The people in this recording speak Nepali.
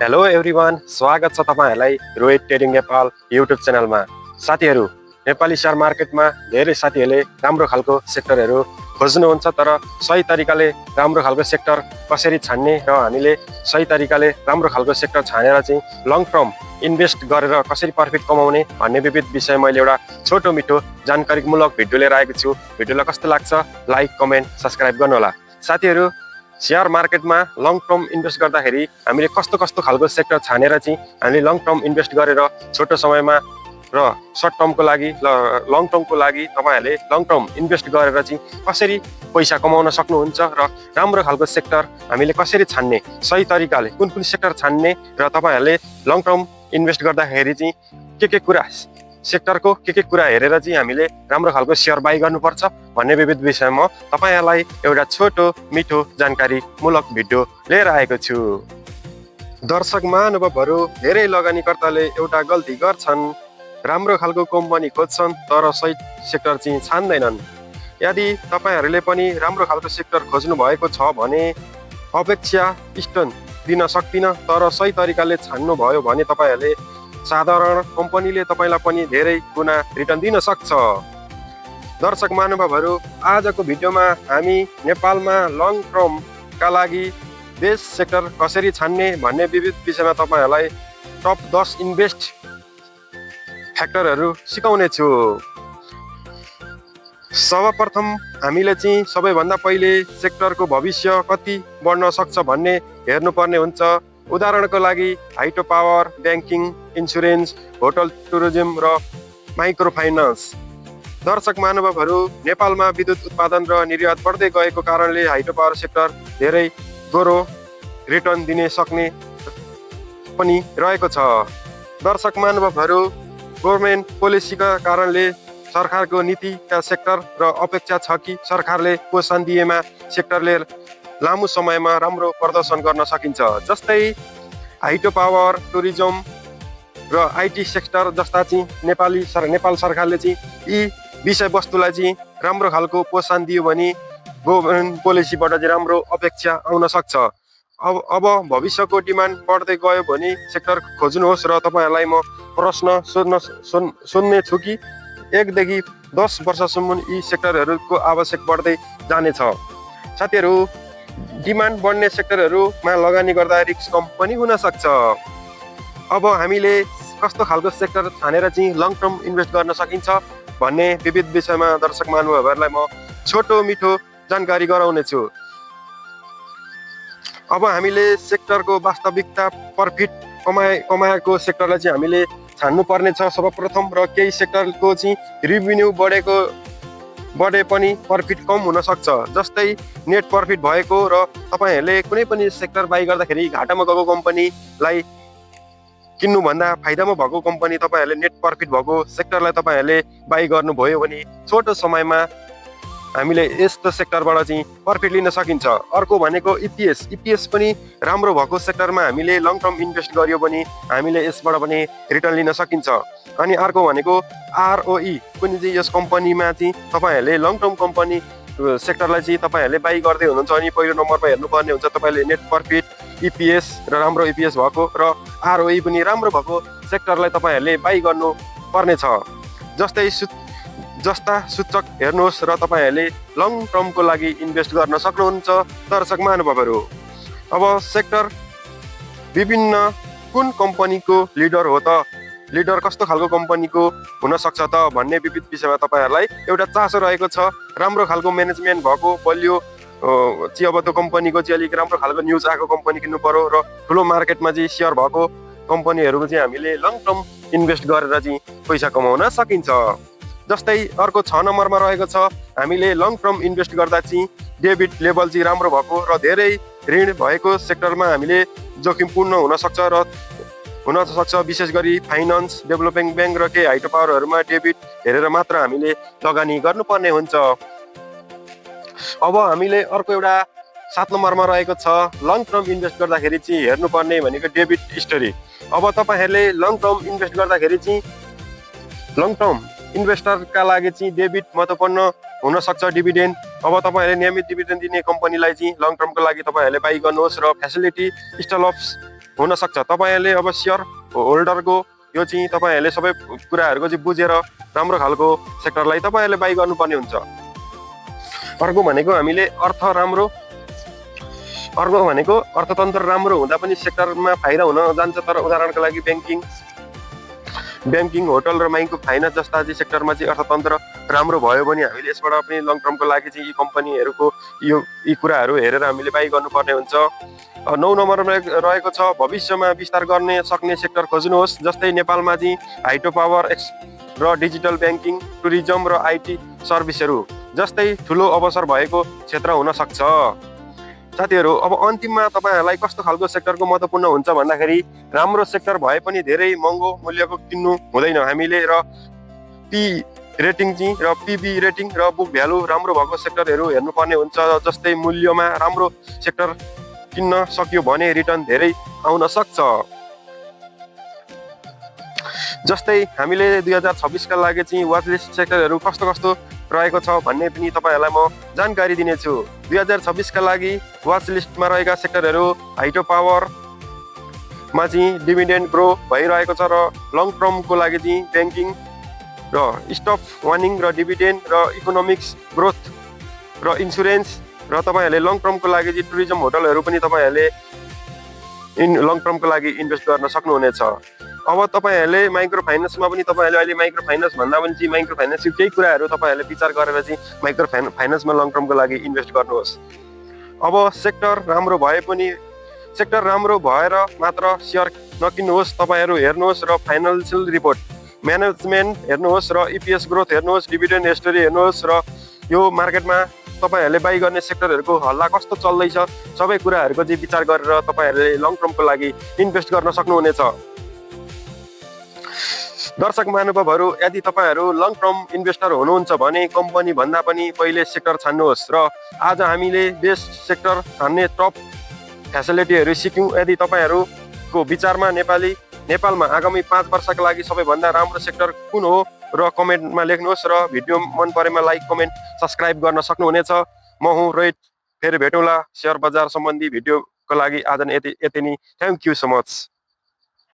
हेलो एभ्रिवान, स्वागत छ तपाईहरुलाई रोहित ट्रेडिङ नेपाल युट्युब च्यानलमा। साथीहरु, नेपाली शेयर मार्केटमा धेरै साथीहरुले राम्रो खालको सेक्टरहरु खोज्नुहुन्छ, तर सही तरिकाले राम्रो खालको सेक्टर कसरी छान्ने र हामीले सही तरिकाले राम्रो खालको सेक्टर छानेर चाहिँ लङ टर्म इन्भेस्ट गरेर कसरी प्रफिट कमाउने भन्ने विविध विषय मैले एउटा छोटो मिठो जानकारीमूलक भिडियो लिएर आएको छु। भिडियोलाई कस्तो लाग्छ लाइक, कमेन्ट, सब्स्क्राइब गर्नुहोला। साथीहरु, शेयर मार्केटमा लङ टर्म इन्भेस्ट गर्दाखेरि हामीले कस्तो कस्तो खालको सेक्टर छानेर चाहिँ हामीले लङ टर्म इन्भेस्ट गरेर छोटो समयमा र सर्ट टर्मको लागि लङ टर्मको लागि तपाईहरुले लङ टर्म इन्भेस्ट गरेर चाहिँ कसरी पैसा कमाउन सक्नुहुन्छ र राम्रो खालको सेक्टर हामीले कसरी छान्ने, सही तरिकाले कुन कुन सेक्टर छान्ने र तपाईहरुले लङ टर्म इन्भेस्ट गर्दाखेरि चाहिँ के कुरा सेक्टरको के कुरा हेरेर चाहिँ हामीले राम्रो खालको शेयर बाइ गर्नुपर्छ भन्ने विविध विषयमा तपाईहरुलाई एउटा छोटो मिठो जानकारीमूलक भिडियो लिएर आएको छु। दर्शक महानुभावहरु, धेरै लगानीकर्ताले एउटा गल्ती गर्छन्, राम्रो खालको कम्पनी खोज्छन् तर सही सेक्टर चाहिँ छान्दैनन्। यदि तपाईहरुले पनि राम्रो खालको सेक्टर खोज्नु भएको छ भने अपेक्षा रिटर्न दिन सक्दिन, तर सही तरिकाले छान्नु भयो भने तपाईहरुले साधारण कम्पनीले तपाईलाई पनि धेरै गुना रिटर्न दिन सक्छ। दर्शक महानुभावहरु, आजको भिडियोमा हामी नेपालमा लङ टर्मका लागि बेस्ट सेक्टर कसरी छान्ने भन्ने विविध विषयमा तपाईहरुलाई टप 10 इन्भेस्ट फ्याक्टरहरु सिकाउने छु। सर्वप्रथम हामीले चाहिँ सबैभन्दा पहिले सेक्टरको भविष्य कति बढ्न सक्छ भन्ने हेर्नुपर्ने हुन्छ। उदाहरणको लागि hydro power, banking, insurance, hotel tourism र माइक्रो फाइनान्स। दर्शक महानुभावहरु, नेपालमा विद्युत उत्पादन र निर्यात बढ्दै गएको कारणले हाइड्रो पावर सेक्टर धेरै गोरो रिटर्न दिन सक्ने पनि रहेको छ। दर्शक महानुभावहरु, गभर्नमेन्ट पोलिसीका कारणले सरकारको नीतिका सेक्टर र अपेक्षा छ कि सरकारले प्रोत्साहन दिएमा सेक्टरले लामो समयमा राम्रो प्रदर्शन गर्न सकिन्छ। जस्तै हाइड्रो पावर, टुरिज्म र आइटी सेक्टर जस्ता चाहिँ नेपाल सरकारले चाहिँ यी विषयवस्तुलाई चाहिँ राम्रो खालको प्रोत्साहन दियो भने गभर्नमेन्ट पोलिसीबाट चाहिँ राम्रो अपेक्षा आउन सक्छ। अब भविष्यको डिमान्ड बढ्दै गयो भने सेक्टर खोज्नुहोस् र तपाईहरुलाई म प्रश्न सोध्ने छु कि 1 देखि 10 वर्षसम्म यी सेक्टरहरुको आवश्यक बढ्दै जानेछ। साथीहरु, डिमान्ड बढ्ने सेक्टरहरुमा लगानी गर्दा रिस्क कम पनि हुन सक्छ। अब हामीले कस्तो खालको सेक्टर छानेर चाहिँ लङ टर्म इन्भेस्ट गर्न सकिन्छ भन्ने विविध विषयमा दर्शक महानुभावहरुलाई म छोटो मिठो जानकारी गराउने छु। अब हामीले सेक्टरको वास्तविकता प्रफिट कमाएको सेक्टरलाई चाहिँ हामीले छान्नु पर्ने छ सर्वप्रथम, र केही सेक्टरको चाहिँ रेभिन्यू बढे पनि प्रफिट कम हुन सक्छ। जस्तै नेट प्रफिट भएको र तपाईहरुले कुनै पनि सेक्टर बाइ गर्दाखेरि घाटामा गएको कम्पनीलाई किन्नु भन्दा फाइदामा भएको कम्पनी तपाईहरुले नेट प्रफिट भएको सेक्टरलाई तपाईहरुले बाइ गर्नुभयो भने छोटो समयमा हामीले यस्तो सेक्टरबाट चाहिँ प्रफिट लिन सकिन्छ। अर्को भनेको इपिएस पनि राम्रो भएको सेक्टरमा हामीले लङ टर्म इन्भेस्ट गरियो भने हामीले यसबाट पनि रिटर्न लिन सकिन्छ। अनि अर्को भनेको आरओई, कुनै चाहिँ यस कम्पनीमा चाहिँ तपाईहरुले लङ टर्म कम्पनी सेक्टरलाई चाहिँ तपाईहरुले बाइ गर्दै हुनुहुन्छ अनि पहिलो नम्बरमा हेर्नुपर्ने हुन्छ तपाईले नेट प्रफिट, इपिएस र राम्रो इपिएस भएको र आरओई पनि राम्रो भएको सेक्टरलाई तपाईहरुले बाइ गर्नु पर्ने छ। जस्ता सूचक हेर्नुहोस् र तपाईहरुले लङ टर्मको लागि इन्भेस्ट गर्न सक्नुहुन्छ। दर्शक महानुभावहरु, अब सेक्टर विभिन्न कुन कम्पनीको लिडर हो त, लिडर कस्तो खालको कम्पनीको हुन सक्छ त भन्ने विविध विषयमा तपाईहरुलाई एउटा चासो रहेको छ। राम्रो खालको म्यानेजमेन्ट भएको बलियो चाहिँ अब त्यो कम्पनीको चाहिँ अलिक राम्रो खालको न्युज आएको कम्पनी किन्नु पर्यो र ठुलो मार्केटमा चाहिँ शेयर भएको कम्पनीहरुको चाहिँ हामीले लङ टर्म इन्भेस्ट गरेर चाहिँ पैसा कमाउन सकिन्छ। जस्तै अर्को 6 नम्बरमा रहेको छ, हामीले लङ टर्म इन्भेस्ट गर्दा चाहिँ डेबिट लेभल चाहिँ राम्रो भएको र धेरै ऋण भएको सेक्टरमा हामीले जोखिमपूर्ण हुन सक्छ। विशेष गरी फाइनान्स, डेभलपिङ ब्याङ्क र केही हाइड्रो पावरहरुमा डेबिट हेरेर मात्र हामीले लगानी गर्नुपर्ने हुन्छ। अब हामीले अर्को एउटा 7 नम्बरमा रहेको छ, लङ टर्म इन्भेस्ट गर्दाखेरि चाहिँ हेर्नुपर्ने भनेको डेबिट हिस्टोरी। अब तपाईहरुले लङ टर्म इन्भेस्ट गर्दाखेरि चाहिँ लङ टर्म इन्भेस्टरका लागि चाहिँ डेबिट महत्त्वपूर्ण हुन सक्छ। डिभिडेन्ड, अब तपाईहरुले नियमित डिभिडेन्ड दिने कम्पनीलाई चाहिँ लङ टर्मको लागि तपाईहरुले बाइ गर्नुहोस् र फ्यासिलिटी, स्टल हुनसक्छ। तपाईँहरूले अब सेयर होल्डरको यो चाहिँ तपाईँहरूले सबै कुराहरूको चाहिँ बुझेर राम्रो खालको सेक्टरलाई तपाईँहरूले बाई गर्नुपर्ने हुन्छ। अर्को भनेको हामीले अर्थतन्त्र राम्रो हुँदा पनि सेक्टरमा फाइदा हुन जान्छ। तर उदाहरणको लागि ब्याङ्किङ होटल र माइक्रो फाइनेन्स जस्ता चाहिँ सेक्टरमा चाहिँ अर्थतन्त्र राम्रो भयो भने हामीले यसबाट पनि लङ टर्मको लागि चाहिँ यी कम्पनीहरूको यी कुराहरू हेरेर हामीले बाई गर्नुपर्ने हुन्छ। 9 नम्बरमा रहेको छ भविष्यमा विस्तार गर्ने सक्ने सेक्टर खोज्नुहोस्। जस्तै नेपालमा चाहिँ हाइड्रोपावर र डिजिटल ब्याङ्किङ, टुरिज्म र आइटी सर्भिसहरू जस्तै ठुलो अवसर भएको क्षेत्र हुन सक्छ। साथीहरू, अब अन्तिममा तपाईँहरूलाई कस्तो खालको सेक्टरको महत्त्वपूर्ण हुन्छ भन्दाखेरि राम्रो सेक्टर भए पनि धेरै महँगो मूल्यको किन्नु हुँदैन हामीले, र पी रेटिङ चाहिँ र पिबी रेटिङ र बुक भ्यालु राम्रो भएको सेक्टरहरू हेर्नुपर्ने हुन्छ। जस्तै मूल्यमा राम्रो सेक्टर किन्न सक्यो भने रिटर्न धेरै आउन सक्छ। जस्तै हामीले 2026 का लागि चाहिँ वाचलिस्ट सेक्टरहरू कस्तो रहेको छ भन्ने पनि तपाईँहरूलाई म जानकारी दिनेछु। 2026 का लागि वाचलिस्टमा रहेका सेक्टरहरू हाइड्रोपावरमा चाहिँ डिभिडेन्ड ग्रो भइरहेको छ, र लङ टर्मको लागि चाहिँ ब्याङ्किङ र स्टक वार्निङ र डिभिडेन्ड र इकोनोमिक्स ग्रोथ र इन्सुरेन्स, र तपाईँहरूले लङ टर्मको लागि चाहिँ टुरिज्म होटलहरू पनि तपाईँहरूले लङ टर्मको लागि इन्भेस्ट गर्न सक्नुहुनेछ। अब तपाईँहरूले माइक्रो फाइनेन्समा पनि तपाईँहरूले अहिले माइक्रो फाइनेन्स भन्दा पनि चाहिँ माइक्रो फाइनेन्सको केही कुराहरू तपाईँहरूले विचार गरेर चाहिँ माइक्रो फाइनेन्समा लङ टर्मको लागि इन्भेस्ट गर्नुहोस्। अब सेक्टर राम्रो भएर मात्र सेयर नकिन्नुहोस्। तपाईँहरू हेर्नुहोस् र फाइनेन्सियल रिपोर्ट म्यानेजमेन्ट हेर्नुहोस्, र इपिएस ग्रोथ हेर्नुहोस्, डिभिडेन्ड हिस्ट्री हेर्नुहोस्, र यो मार्केटमा तपाईँहरूले बाई गर्ने सेक्टरहरूको हल्ला कस्तो चल्दैछ सबै कुराहरूको चाहिँ विचार गरेर तपाईँहरूले लङ टर्मको लागि इन्भेस्ट गर्न सक्नुहुनेछ। दर्शक महानुभावहरू, यदि तपाईँहरू लङ टर्म इन्भेस्टर हुनुहुन्छ भने कम्पनी भन्दा पनि पहिले सेक्टर छान्नुहोस्। र आज हामीले बेस्ट सेक्टर छान्ने टप फेसिलिटीहरू सिक्यौँ। यदि तपाईँहरूको विचारमा नेपालमा आगामी 5 वर्षका लागि सबैभन्दा राम्रो सेक्टर कुन हो र कमेन्टमा लेख्नुहोस्, र भिडियो मन परेमा लाइक, कमेन्ट, सब्सक्राइब गर्न सक्नुहुनेछ। म हुँ रोहित, फेरि भेटौँला सेयर बजार सम्बन्धी भिडियोको लागि। आज यति नै। Thank you so much.